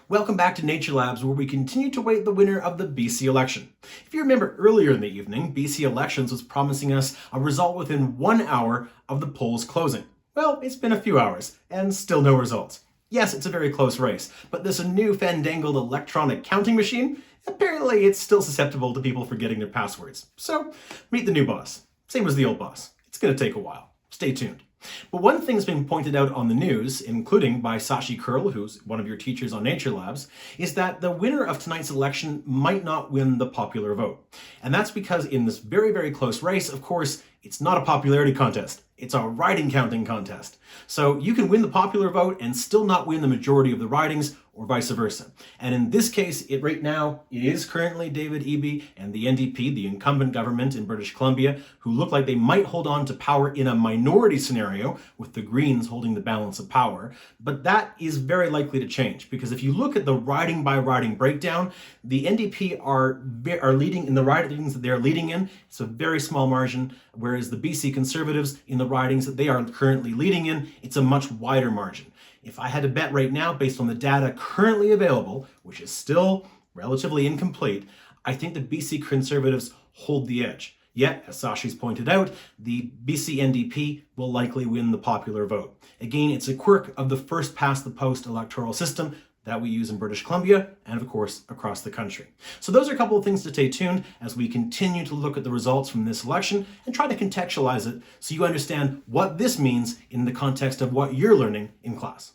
Welcome back to Nature Labs, where we continue to await the winner of the BC election. If you remember earlier in the evening, BC Elections was promising us a result within 1 hour of the polls closing. Well, it's been a few hours, and still no results. Yes, it's a very close race, but there's a new fandangled electronic counting machine. Apparently, it's still susceptible to people forgetting their passwords. So, meet the new boss. Same as the old boss. It's going to take a while. Stay tuned. But one thing's been pointed out on the news, including by Sashi Curl, who's one of your teachers on Nature Labs, is that the winner of tonight's election might not win the popular vote. And that's because in this very, very close race, of course, it's not a popularity contest. It's a riding counting contest. So you can win the popular vote and still not win the majority of the ridings, or vice versa. And in this case, right now, it is currently David Eby and the NDP, the incumbent government in British Columbia, who look like they might hold on to power in a minority scenario, with the Greens holding the balance of power. But that is very likely to change, because if you look at the riding by riding breakdown, the NDP are leading in the ridings that they're leading in. It's a very small margin, whereas the BC Conservatives in the ridings that they are currently leading in, it's a much wider margin. If I had to bet right now, based on the data currently available, which is still relatively incomplete, I think the BC Conservatives hold the edge. Yet, as Sashi's pointed out, the BC NDP will likely win the popular vote. Again, it's a quirk of the first past the post electoral system that we use in British Columbia and, of course, across the country. So those are a couple of things to stay tuned as we continue to look at the results from this election and try to contextualize it so you understand what this means in the context of what you're learning in class.